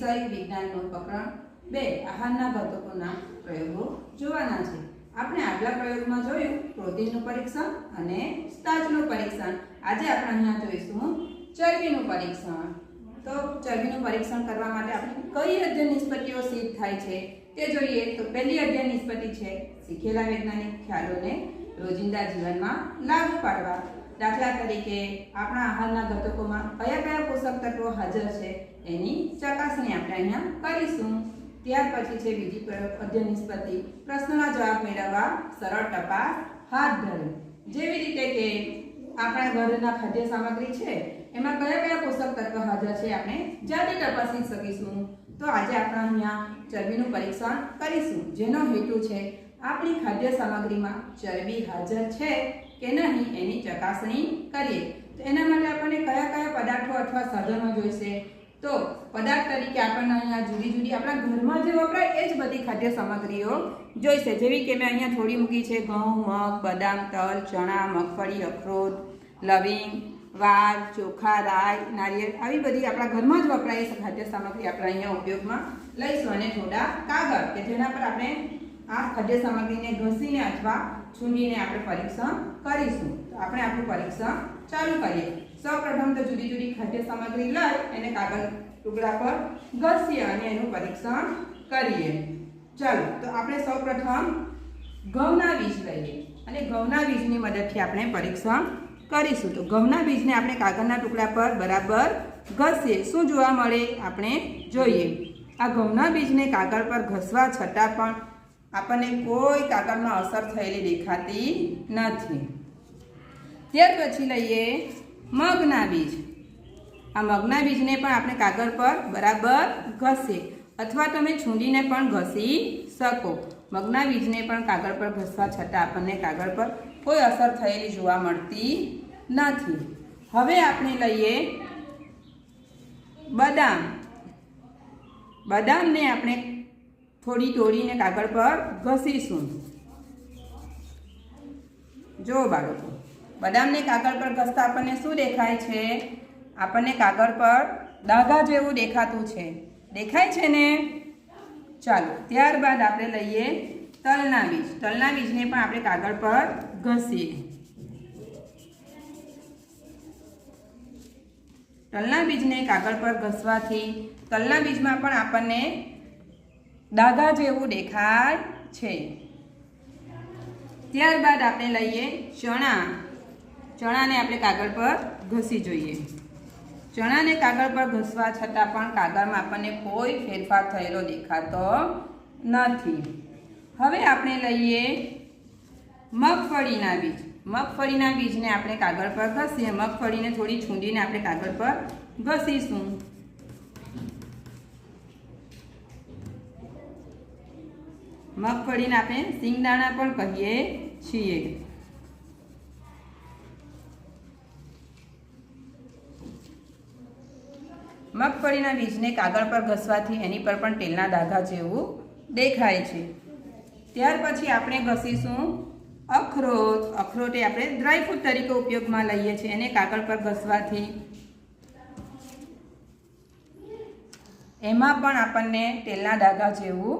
વિષય વિજ્ઞાનનું પ્રકરણ 2 આહારના ઘટકોના પ્રયોગો જોવાના છે। આપણે આગલા પ્રયોગમાં જોયું પ્રોટીનનું પરીક્ષણ અને સ્ટાર્ચનું પરીક્ષણ। આજે આપણે અહીંયા જોઈશું ચરબીનું પરીક્ષણ। તો ચરબીનું પરીક્ષણ કરવા માટે આપણે કઈ અધ્યયન નિષ્પત્તિઓ સિદ્ધ થાય છે તે જોઈએ। તો પહેલી અધ્યયન નિષ્પત્તિ છે શીખેલા વૈજ્ઞાનિક ખ્યાલોને રોજિંદા જીવનમાં લાગુ પાડવા। દાખલા તરીકે આપણા આહારના ઘટકોમાં કયા કયા પોષક તત્વો હાજર છે એની ચકાસણી આપણે અહીંયા કરીશું। ત્યાર પછી છે બીજી અધ્યયન નિષ્પત્તિ પ્રશ્નના જવાબ મેળવવા સરળ તપાસ હાથ ધરે। જેવી રીતે કે આપણા ઘરના ખાદ્ય સામગ્રી છે એમાં કયા કયા પોષક તત્વો હાજર છે આપણે જાતે તપાસી શકીશું। તો આજે આપણે અહીંયા ચરબીનું પરીક્ષણ કરીશું, જેનો હેતુ છે આપણી ખાદ્ય સામગ્રીમાં ચરબી હાજર છે કે નહીં એની ચકાસણી કરીએ। તો એના માટે આપણને કયા કયા પદાર્થો અથવા સાધનો જોઈશે। તો પદાર્થ તરીકે આપણને અહીંયા જુદી જુદી આપણા ઘરમાં જે વપરાય એ જ બધી ખાદ્ય સામગ્રીઓ જોઈશે। જેવી કે મેં અહીંયા થોડી મૂકી છે ઘઉં, મગ, બદામ, તલ, ચણા, મગફળી, અખરોટ, લવિંગ, વાલ, ચોખા, રાઈ, નારિયેળ, આવી બધી આપણા ઘરમાં જ વપરાય એ ખાદ્ય સામગ્રી આપણે અહીંયા ઉપયોગમાં લઈશું। અને થોડા કાગળ કે જેના પર આપણે આ ખાદ્ય સામગ્રીને ઘસીને અથવા છૂંદીને આપણે પરીક્ષણ કરીશું। તો આપણે આપણું પરીક્ષણ ચાલુ કરીએ। સૌપ્રથમ તો જુદી જુદી ખાદ્ય સામગ્રી લઈ એને કાગળ ટુકડા પર ઘસીએ અને એનું પરીક્ષણ કરીએ। ચાલો, તો આપણે સૌપ્રથમ ઘઉંના બીજ લઈએ અને ઘઉંના બીજની મદદથી આપણે પરીક્ષણ કરીશું। તો ઘઉંના બીજને આપણે કાગળના ટુકડા પર બરાબર ઘસીએ। શું જોવા મળે આપણે જોઈએ। આ ઘઉંના બીજને કાગળ પર ઘસવા છતાં પણ આપણને કોઈ કાગળમાં અસર થયેલી દેખાતી નથી। ત્યાર પછી લઈએ મગના બીજ। આ મગના બીજને પણ આપણે કાગળ પર બરાબર ઘસીએ અથવા તમે છૂંદીને પણ ઘસી શકો। મગના બીજને પણ કાગળ પર ઘસવા છતાં આપણને કાગળ પર કોઈ અસર થયેલી જોવા મળતી નથી। હવે આપણે લઈએ બદામ। બદામને આપણે થોડી તોડીને કાગળ પર ઘસીશું। જો બાળકો, બદામને કાગળ પર ઘસતા આપણને શું દેખાય છે? આપણને કાગળ પર ડાઘા જેવું દેખાતું છે, દેખાય છે ને? ચાલો, ત્યારબાદ આપણે લઈએ તલના બીજ। તલના બીજને પણ આપણે કાગળ પર ઘસીએ। તલના બીજને કાગળ પર ઘસવાથી તલના બીજમાં પણ આપણને ડાઘા જેવું દેખાય છે। ત્યારબાદ આપણે લઈએ ચણા। ચણાને આપણે કાગળ પર ઘસી જોઈએ। ચણાને કાગળ પર ઘસવા છતાં પણ કાગળમાં આપણને કોઈ ફેરફાર થયેલો દેખાતો નથી। હવે આપણે લઈએ મગફળીના બીજ। મગફળીના બીજને આપણે કાગળ પર ઘસીએ। મગફળીને થોડી છૂંદીને આપણે કાગળ પર ઘસીશું। મગફળીને આપણે સિંગદાણા પણ કહીએ છીએ। મગફળીના બીજને કાગળ પર ઘસવાથી એની પર પણ તેલના ડાઘા જેવું દેખાય છે। ત્યાર પછી આપણે ઘસીશું અખરોટ। અખરોટ એ આપણે ડ્રાયફ્રૂટ તરીકે ઉપયોગમાં લઈએ છીએ। એને કાગળ પર ઘસવાથી એમાં પણ આપણને તેલના ડાઘા જેવું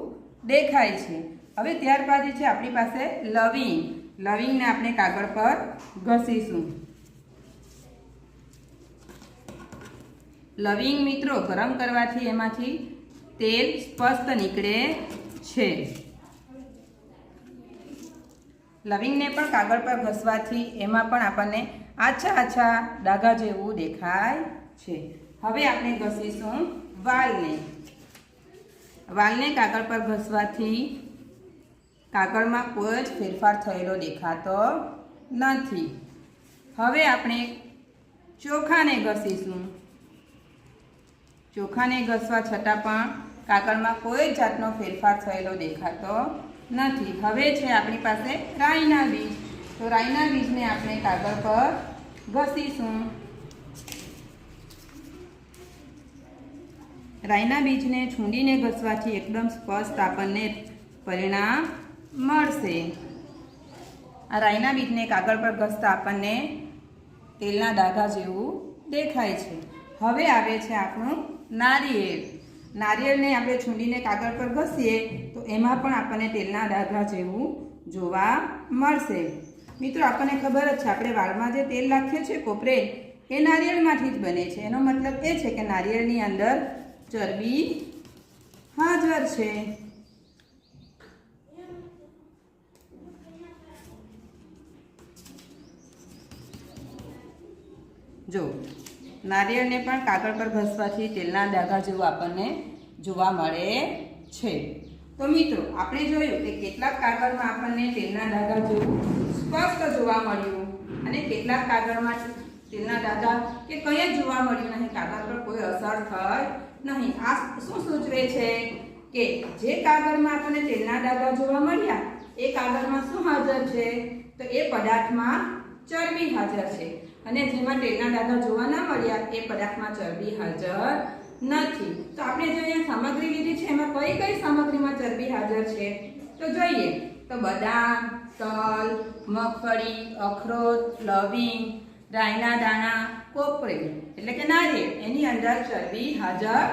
દેખાય છે। હવે ત્યારબાદ છે આપણી પાસે લવિંગ। લવિંગને આપણે કાગળ પર ઘસીશું। લવિંગ મિત્રો ગરમ કરવાથી એમાંથી તેલ સ્પષ્ટ નીકળે છે। લવિંગને પણ કાગળ પર ઘસવાથી એમાં પણ આપણને આછા આછા ડાઘા જેવું દેખાય છે। હવે આપણે ઘસીશું વાલને। વાલને કાગળ પર ઘસવાથી કાગળમાં કોઈ જ ફેરફાર થયેલો દેખાતો નથી। હવે આપણે ચોખાને ઘસીશું। ચોખાને ઘસવા છતાં પણ કાગળમાં કોઈ જાતનો ફેરફાર થયેલો દેખાતો નથી। હવે છે આપણી પાસે રાઈના બીજ। તો રાઈના બીજને આપણે કાગળ પર ઘસીશું। રાઈના બીજને છૂંદીને ઘસવાથી એકદમ સ્પષ્ટ આપણને પરિણામ મળશે। આ રાઈના બીજને કાગળ પર ઘસતા આપણને તેલના ડાઘા જેવું દેખાય છે। હવે આવે છે આપણું નારિયેળ। નારિયેળને આપણે છૂંદીને કાગળ પર ઘસીએ તો એમાં પણ આપણને તેલના ડાઘા જેવું જોવા મળશે. મિત્રો આપણને ખબર જ છે, આપણે વાળમાં જે તેલ નાખીએ છીએ કોપરે એ નારિયેળમાંથી જ બને છે. એનો મતલબ એ છે કે નારિયેળની અંદર ચરબી હાજર છે. જો નારિયેળને પણ કાગળ પર ઘસવાથી તેલના ડાઘા જેવું આપણને જોવા મળે છે. તો મિત્રો આપણે જોયું કે કેટલાક કાગળમાં આપણને તેલના ડાઘા જેવું સ્પષ્ટ જોવા મળ્યું અને કેટલાક કાગળમાં તેલના ડાઘા કે કંઈ જ જોવા મળ્યું નહીં, કાગળ પર કોઈ અસર થઈ નહીં. આ શું સૂચવે છે કે જે કાગળમાં આપણને તેલના ડાઘા જોવા મળ્યા એ કાગળમાં શું હાજર છે? તો એ પદાર્થમાં ચરબી હાજર છે. અને જેમાં તેલના ડાઘા જોવા ન મળ્યા એ પદાર્થમાં ચરબી હાજર નથી. તો આપણે જે અહીંયા સામગ્રી લીધી છે એમાં કઈ કઈ સામગ્રીમાં ચરબી હાજર છે તો જોઈએ તો બદામ, તલ, મગફળી, અખરોટ, લવિંગ, રાઈના દાણા, કોપરેલ એટલે કે નારિયેળ એની અંદર ચરબી હાજર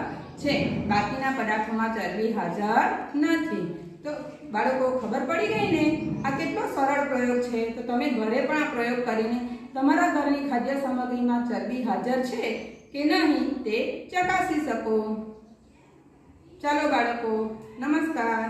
છે. બાકીના પદાર્થોમાં ચરબી હાજર નથી. તો બાળકો ખબર પડી ગઈ ને? આ કેટલો સરળ પ્રયોગ છે. તો તમે ઘરે પણ આ પ્રયોગ કરીને તમારા ઘરની ખાદ્ય સામગ્રીમાં ચરબી હાજર છે કે નહીં તે ચકાસી શકો. ચાલો બાળકો, નમસ્કાર.